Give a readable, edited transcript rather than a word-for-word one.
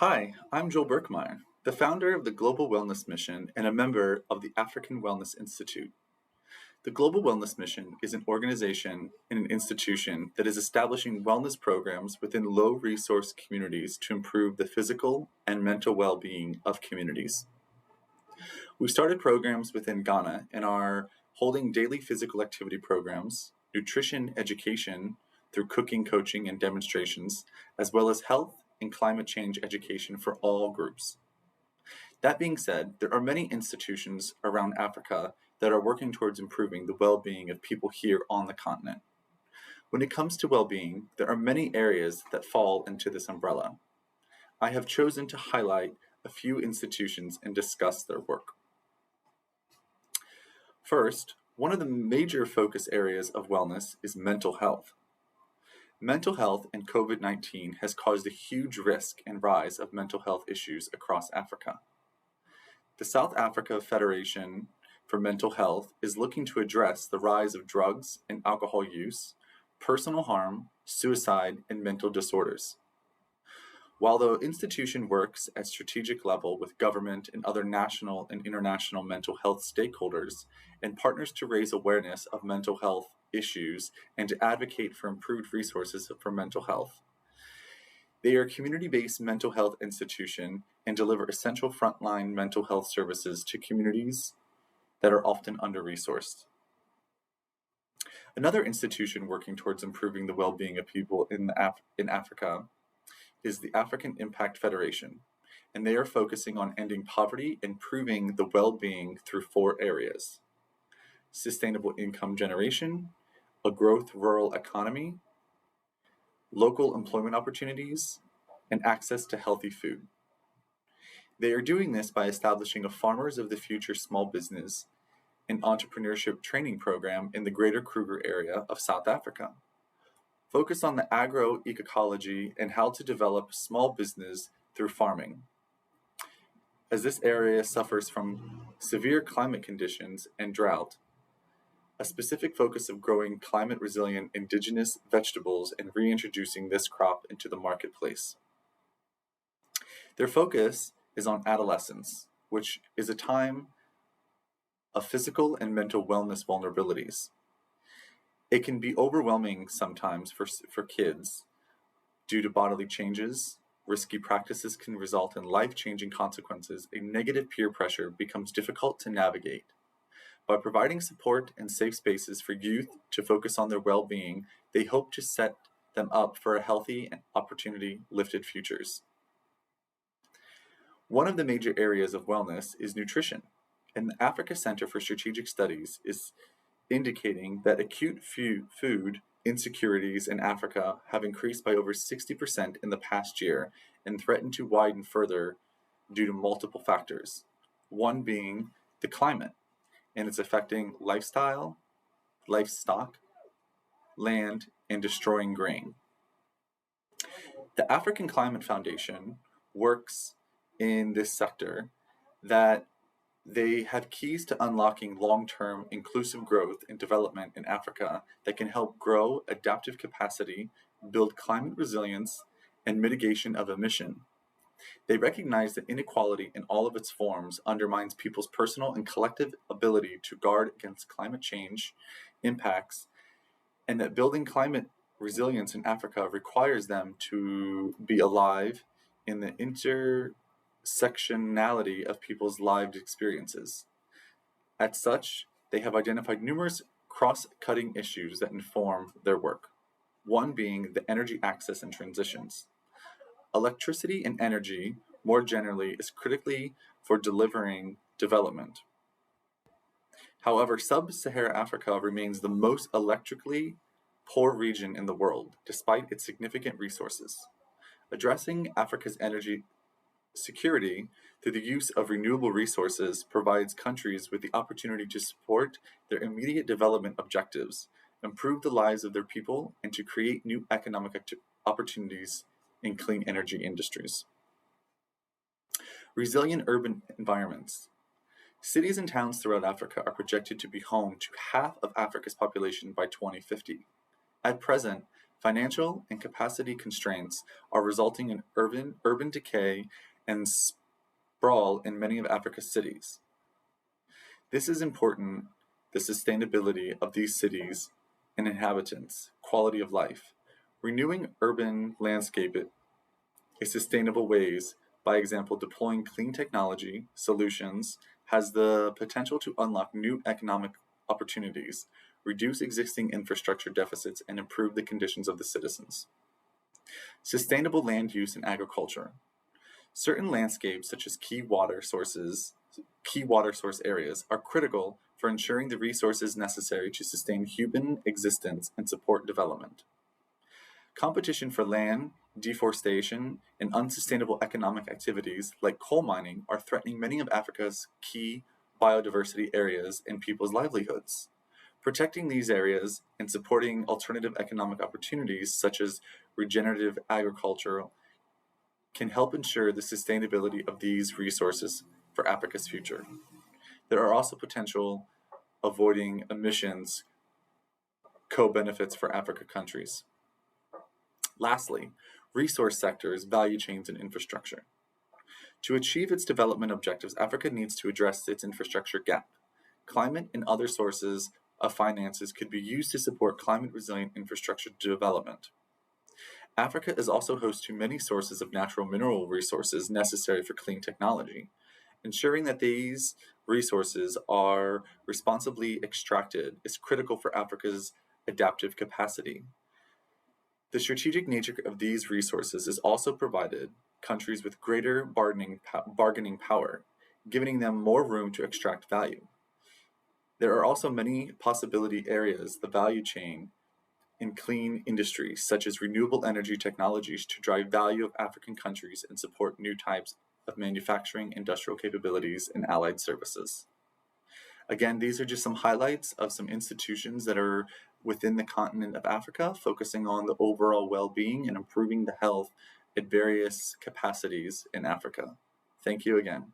Hi, I'm Joel Berkmeyer, the founder of the Global Wellness Mission and a member of the African Wellness Institute. The Global Wellness Mission is an organization and an institution that is establishing wellness programs within low resource communities to improve the physical and mental well being of communities. We've started programs within Ghana and are holding daily physical activity programs, nutrition education through cooking, coaching, and demonstrations, as well as health and climate change education for all groups. That being said, there are many institutions around Africa that are working towards improving the well being of people here on the continent. When it comes to well being, there are many areas that fall into this umbrella. I have chosen to highlight a few institutions and discuss their work. First, one of the major focus areas of wellness is mental health. Mental health and COVID-19 has caused a huge risk and rise of mental health issues across Africa. The South Africa Federation for Mental Health is looking to address the rise of drugs and alcohol use, personal harm, suicide, and mental disorders. While the institution works at strategic level with government and other national and international mental health stakeholders and partners to raise awareness of mental health issues and to advocate for improved resources for mental health, they are a community-based mental health institution and deliver essential frontline mental health services to communities that are often under-resourced. Another institution working towards improving the well-being of people in Africa is the African Impact Federation, and they are focusing on ending poverty and improving the well-being through four areas: sustainable income generation, a growth rural economy, local employment opportunities, and access to healthy food. They are doing this by establishing a Farmers of the Future small business and entrepreneurship training program in the Greater Kruger area of South Africa, focused on the agroecology and how to develop small business through farming, as this area suffers from severe climate conditions and drought. A specific focus of growing climate-resilient indigenous vegetables and reintroducing this crop into the marketplace. Their focus is on adolescence, which is a time of physical and mental wellness vulnerabilities. It can be overwhelming sometimes for kids due to bodily changes. Risky practices can result in life-changing consequences, and negative peer pressure becomes difficult to navigate. By providing support and safe spaces for youth to focus on their well-being, they hope to set them up for a healthy and opportunity-lifted futures. One of the major areas of wellness is nutrition, and the Africa Center for Strategic Studies is indicating that acute food insecurities in Africa have increased by over 60% in the past year and threaten to widen further due to multiple factors, one being the climate, and it's affecting lifestyle, livestock, land, and destroying grain. The African Climate Foundation works in this sector that they have keys to unlocking long-term inclusive growth and development in Africa that can help grow adaptive capacity, build climate resilience, and mitigation of emission. They recognize that inequality in all of its forms undermines people's personal and collective ability to guard against climate change impacts, and that building climate resilience in Africa requires them to be alive in the intersectionality of people's lived experiences. As such, they have identified numerous cross-cutting issues that inform their work, one being the energy access and transitions. Electricity and energy, more generally, is critically for delivering development. However, sub-Saharan Africa remains the most electrically poor region in the world, despite its significant resources. Addressing Africa's energy security through the use of renewable resources provides countries with the opportunity to support their immediate development objectives, improve the lives of their people, and to create new economic opportunities in clean energy industries. Resilient urban environments. Cities and towns throughout Africa are projected to be home to half of Africa's population by 2050. At present, Financial and capacity constraints are resulting in urban decay and sprawl in many of Africa's cities. This is important, the sustainability of these cities and inhabitants, quality of life. Renewing urban landscape in sustainable ways, by example, deploying clean technology solutions, has the potential to unlock new economic opportunities, reduce existing infrastructure deficits, and improve the conditions of the citizens. Sustainable land use and agriculture. Certain landscapes, such as key water source areas, are critical for ensuring the resources necessary to sustain human existence and support development. Competition for land, deforestation, and unsustainable economic activities like coal mining are threatening many of Africa's key biodiversity areas and people's livelihoods. Protecting these areas and supporting alternative economic opportunities such as regenerative agriculture can help ensure the sustainability of these resources for Africa's future. There are also potential avoiding emissions co-benefits for Africa countries. Lastly, resource sectors, value chains, and infrastructure. To achieve its development objectives, Africa needs to address its infrastructure gap. Climate and other sources of finances could be used to support climate-resilient infrastructure development. Africa is also host to many sources of natural mineral resources necessary for clean technology. Ensuring that these resources are responsibly extracted is critical for Africa's adaptive capacity. The strategic nature of these resources has also provided countries with greater bargaining power, giving them more room to extract value. There are also many possibility areas, the value chain, in clean industries, such as renewable energy technologies, to drive value of African countries and support new types of manufacturing, industrial capabilities, and allied services. Again, these are just some highlights of some institutions that are within the continent of Africa, focusing on the overall well-being and improving the health at various capacities in Africa. Thank you again.